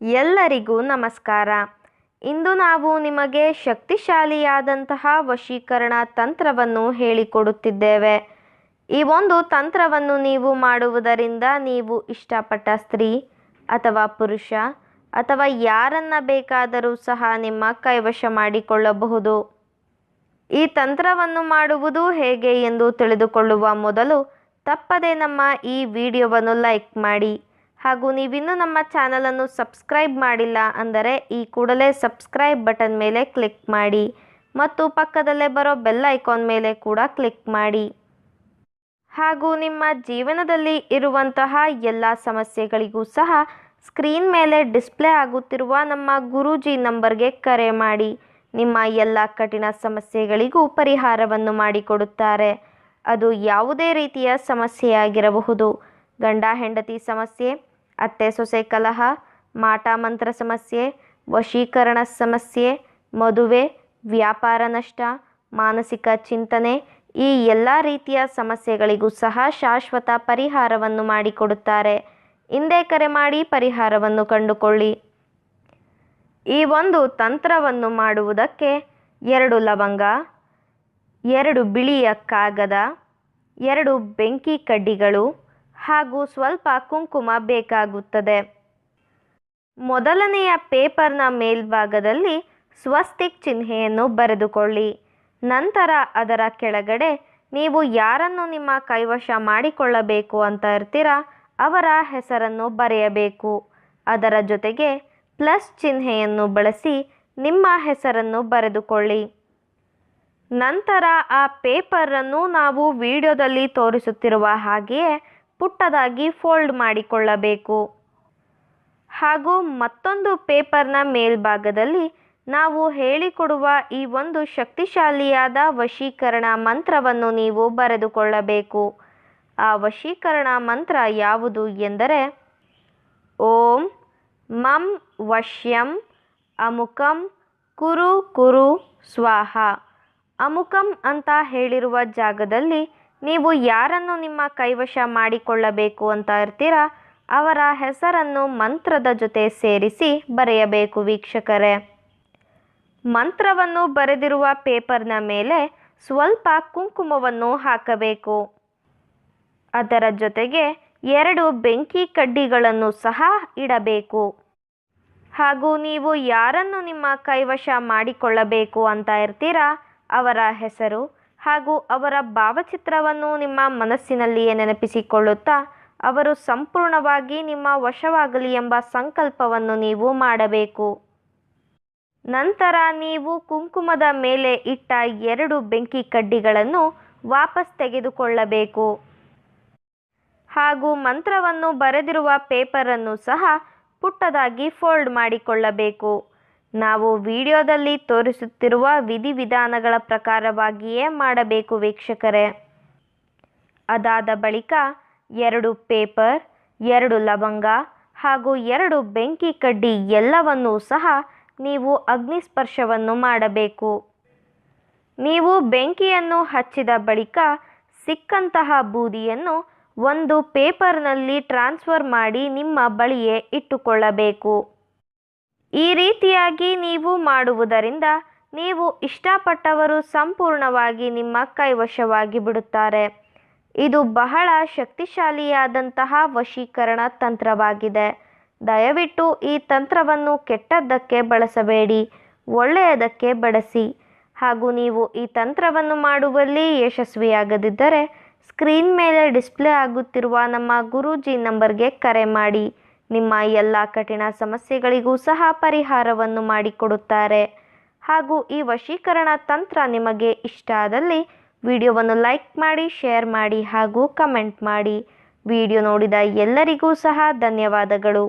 ಎಲ್ಲರಿಗೂ ನಮಸ್ಕಾರ. ಇಂದು ನಾವು ನಿಮಗೆ ಶಕ್ತಿಶಾಲಿಯಾದಂತಹ ವಶೀಕರಣ ತಂತ್ರವನ್ನು ಹೇಳಿಕೊಡುತ್ತಿದ್ದೇವೆ. ಈ ಒಂದು ತಂತ್ರವನ್ನು ನೀವು ಮಾಡುವುದರಿಂದ ನೀವು ಇಷ್ಟಪಟ್ಟ ಸ್ತ್ರೀ ಅಥವಾ ಪುರುಷ ಅಥವಾ ಯಾರನ್ನ ಬೇಕಾದರೂ ಸಹ ನಿಮ್ಮ ಕೈವಶ ಮಾಡಿಕೊಳ್ಳಬಹುದು. ಈ ತಂತ್ರವನ್ನು ಮಾಡುವುದು ಹೇಗೆ ಎಂದು ತಿಳಿದುಕೊಳ್ಳುವ ಮೊದಲು ತಪ್ಪದೆ ನಮ್ಮ ಈ ವಿಡಿಯೋವನ್ನು ಲೈಕ್ ಮಾಡಿ. ಹಾಗೂ ನೀವಿನ್ನೂ ನಮ್ಮ ಚಾನಲನ್ನು ಸಬ್ಸ್ಕ್ರೈಬ್ ಮಾಡಿಲ್ಲ ಅಂದರೆ ಈ ಕೂಡಲೇ ಸಬ್ಸ್ಕ್ರೈಬ್ ಬಟನ್ ಮೇಲೆ ಕ್ಲಿಕ್ ಮಾಡಿ ಮತ್ತು ಪಕ್ಕದಲ್ಲೇ ಬರೋ ಬೆಲ್ ಐಕಾನ್ ಮೇಲೆ ಕೂಡ ಕ್ಲಿಕ್ ಮಾಡಿ. ಹಾಗೂ ನಿಮ್ಮ ಜೀವನದಲ್ಲಿ ಇರುವಂತಹ ಎಲ್ಲ ಸಮಸ್ಯೆಗಳಿಗೂ ಸಹ ಸ್ಕ್ರೀನ್ ಮೇಲೆ ಡಿಸ್ಪ್ಲೇ ಆಗುತ್ತಿರುವ ನಮ್ಮ ಗುರೂಜಿ ನಂಬರ್ಗೆ ಕರೆ ಮಾಡಿ. ನಿಮ್ಮ ಎಲ್ಲ ಕಠಿಣ ಸಮಸ್ಯೆಗಳಿಗೂ ಪರಿಹಾರವನ್ನು ಮಾಡಿಕೊಡುತ್ತಾರೆ. ಅದು ಯಾವುದೇ ರೀತಿಯ ಸಮಸ್ಯೆಯಾಗಿರಬಹುದು. ಗಂಡ ಹೆಂಡತಿ ಸಮಸ್ಯೆ, ಅತ್ತೆ ಸೊಸೆ ಕಲಹ, ಮಾಟ ಮಂತ್ರ ಸಮಸ್ಯೆ, ವಶೀಕರಣ ಸಮಸ್ಯೆ, ಮದುವೆ, ವ್ಯಾಪಾರ ನಷ್ಟ, ಮಾನಸಿಕ ಚಿಂತನೆ, ಈ ಎಲ್ಲ ರೀತಿಯ ಸಮಸ್ಯೆಗಳಿಗೂ ಸಹ ಶಾಶ್ವತ ಪರಿಹಾರವನ್ನು ಮಾಡಿಕೊಡುತ್ತಾರೆ. ಹಿಂದೆ ಕರೆ ಮಾಡಿ ಪರಿಹಾರವನ್ನು ಕಂಡುಕೊಳ್ಳಿ. ಈ ಒಂದು ತಂತ್ರವನ್ನು ಮಾಡುವುದಕ್ಕೆ 2 ಲವಂಗ, 2 ಬಿಳಿಯ ಕಾಗದ, 2 ಬೆಂಕಿ ಕಡ್ಡಿಗಳು ಹಾಗೂ ಸ್ವಲ್ಪ ಕುಂಕುಮ ಬೇಕಾಗುತ್ತದೆ. ಮೊದಲನೆಯ ಪೇಪರ್ನ ಮೇಲ್ಭಾಗದಲ್ಲಿ ಸ್ವಸ್ತಿಕ್ ಚಿಹ್ನೆಯನ್ನು ಬರೆದುಕೊಳ್ಳಿ. ನಂತರ ಅದರ ಕೆಳಗಡೆ ನೀವು ಯಾರನ್ನು ನಿಮ್ಮ ಕೈವಶ ಮಾಡಿಕೊಳ್ಳಬೇಕು ಅಂತ ಇರ್ತೀರಾ ಅವರ ಹೆಸರನ್ನು ಬರೆಯಬೇಕು. ಅದರ ಜೊತೆಗೆ ಪ್ಲಸ್ ಚಿಹ್ನೆಯನ್ನು ಬಳಸಿ ನಿಮ್ಮ ಹೆಸರನ್ನು ಬರೆದುಕೊಳ್ಳಿ. ನಂತರ ಆ ಪೇಪರನ್ನು ನಾವು ವಿಡಿಯೋದಲ್ಲಿ ತೋರಿಸುತ್ತಿರುವ ಹಾಗೆಯೇ ಪುಟ್ಟದಾಗಿ ಫೋಲ್ಡ್ ಮಾಡಿಕೊಳ್ಳಬೇಕು. ಹಾಗೂ ಮತ್ತೊಂದು ಪೇಪರ್ನ ಮೇಲ್ಭಾಗದಲ್ಲಿ ನಾವು ಹೇಳಿಕೊಡುವ ಈ ಒಂದು ಶಕ್ತಿಶಾಲಿಯಾದ ವಶೀಕರಣ ಮಂತ್ರವನ್ನು ನೀವು ಬರೆದುಕೊಳ್ಳಬೇಕು. ಆ ವಶೀಕರಣ ಮಂತ್ರ ಯಾವುದು ಎಂದರೆ ಓಂ ಮಂ ವಶ್ಯಂ ಅಮುಕಂ ಕುರು ಕುರು ಸ್ವಾಹ. ಅಮುಕಂ ಅಂತ ಹೇಳಿರುವ ಜಾಗದಲ್ಲಿ ನೀವು ಯಾರನ್ನು ನಿಮ್ಮ ಕೈವಶ ಮಾಡಿಕೊಳ್ಳಬೇಕು ಅಂತ ಇರ್ತೀರಾ ಅವರ ಹೆಸರನ್ನು ಮಂತ್ರದ ಜೊತೆ ಸೇರಿಸಿ ಬರೆಯಬೇಕು ವೀಕ್ಷಕರೇ. ಮಂತ್ರವನ್ನು ಬರೆದಿರುವ ಪೇಪರ್ನ ಮೇಲೆ ಸ್ವಲ್ಪ ಕುಂಕುಮವನ್ನು ಹಾಕಬೇಕು. ಅದರ ಜೊತೆಗೆ 2 ಬೆಂಕಿ ಕಡ್ಡಿಗಳನ್ನು ಸಹ ಇಡಬೇಕು. ಹಾಗೂ ನೀವು ಯಾರನ್ನು ನಿಮ್ಮ ಕೈವಶ ಮಾಡಿಕೊಳ್ಳಬೇಕು ಅಂತ ಇರ್ತೀರಾ ಅವರ ಹೆಸರು ಹಾಗೂ ಅವರ ಭಾವಚಿತ್ರವನ್ನು ನಿಮ್ಮ ಮನಸ್ಸಿನಲ್ಲಿಯೇ ನೆನಪಿಸಿಕೊಳ್ಳುತ್ತಾ ಅವರು ಸಂಪೂರ್ಣವಾಗಿ ನಿಮ್ಮ ವಶವಾಗಲಿ ಎಂಬ ಸಂಕಲ್ಪವನ್ನು ನೀವು ಮಾಡಬೇಕು. ನಂತರ ನೀವು ಕುಂಕುಮದ ಮೇಲೆ ಇಟ್ಟ 2 ಬೆಂಕಿ ಕಡ್ಡಿಗಳನ್ನು ವಾಪಸ್ ತೆಗೆದುಕೊಳ್ಳಬೇಕು. ಹಾಗೂ ಮಂತ್ರವನ್ನು ಬರೆದಿರುವ ಪೇಪರನ್ನು ಸಹ ಪುಟ್ಟದಾಗಿ ಫೋಲ್ಡ್ ಮಾಡಿಕೊಳ್ಳಬೇಕು. ನಾವು ವಿಡಿಯೋದಲ್ಲಿ ತೋರಿಸುತ್ತಿರುವ ವಿಧಿವಿಧಾನಗಳ ಪ್ರಕಾರವಾಗಿಯೇ ಮಾಡಬೇಕು ವೀಕ್ಷಕರೇ. ಅದಾದ ಬಳಿಕ 2 ಪೇಪರ್, 2 ಲವಂಗ ಹಾಗೂ 2 ಬೆಂಕಿ ಕಡ್ಡಿ ಎಲ್ಲವನ್ನೂ ಸಹ ನೀವು ಅಗ್ನಿಸ್ಪರ್ಶವನ್ನು ಮಾಡಬೇಕು. ನೀವು ಬೆಂಕಿಯನ್ನು ಹಚ್ಚಿದ ಬಳಿಕ ಸಿಕ್ಕಂತಹ ಬೂದಿಯನ್ನು ಒಂದು ಪೇಪರ್ನಲ್ಲಿ ಟ್ರಾನ್ಸ್ಫರ್ ಮಾಡಿ ನಿಮ್ಮ ಬಳಿಯೇ ಇಟ್ಟುಕೊಳ್ಳಬೇಕು. ಈ ರೀತಿಯಾಗಿ ನೀವು ಮಾಡುವುದರಿಂದ ನೀವು ಇಷ್ಟಪಟ್ಟವರು ಸಂಪೂರ್ಣವಾಗಿ ನಿಮ್ಮ ಕೈವಶವಾಗಿ ಬಿಡುತ್ತಾರೆ. ಇದು ಬಹಳ ಶಕ್ತಿಶಾಲಿಯಾದಂತಹ ವಶೀಕರಣ ತಂತ್ರವಾಗಿದೆ. ದಯವಿಟ್ಟು ಈ ತಂತ್ರವನ್ನು ಕೆಟ್ಟದ್ದಕ್ಕೆ ಬಳಸಬೇಡಿ, ಒಳ್ಳೆಯದಕ್ಕೆ ಬಳಸಿ. ಹಾಗೂ ನೀವು ಈ ತಂತ್ರವನ್ನು ಮಾಡುವಲ್ಲಿ ಯಶಸ್ವಿಯಾಗದಿದ್ದರೆ ಸ್ಕ್ರೀನ್ ಮೇಲೆ ಡಿಸ್ಪ್ಲೇ ಆಗುತ್ತಿರುವ ನಮ್ಮ ಗುರೂಜಿ ನಂಬರ್ಗೆ ಕರೆ ಮಾಡಿ. ನಿಮ್ಮ ಎಲ್ಲ ಕಠಿಣ ಸಮಸ್ಯೆಗಳಿಗೂ ಸಹ ಪರಿಹಾರವನ್ನು ಮಾಡಿಕೊಡುತ್ತಾರೆ. ಹಾಗೂ ಈ ವಶೀಕರಣ ತಂತ್ರ ನಿಮಗೆ ಇಷ್ಟ ಆದಲ್ಲಿ ವಿಡಿಯೋವನ್ನು ಲೈಕ್ ಮಾಡಿ, ಶೇರ್ ಮಾಡಿ ಹಾಗೂ ಕಮೆಂಟ್ ಮಾಡಿ. ವಿಡಿಯೋ ನೋಡಿದ ಎಲ್ಲರಿಗೂ ಸಹ ಧನ್ಯವಾದಗಳು.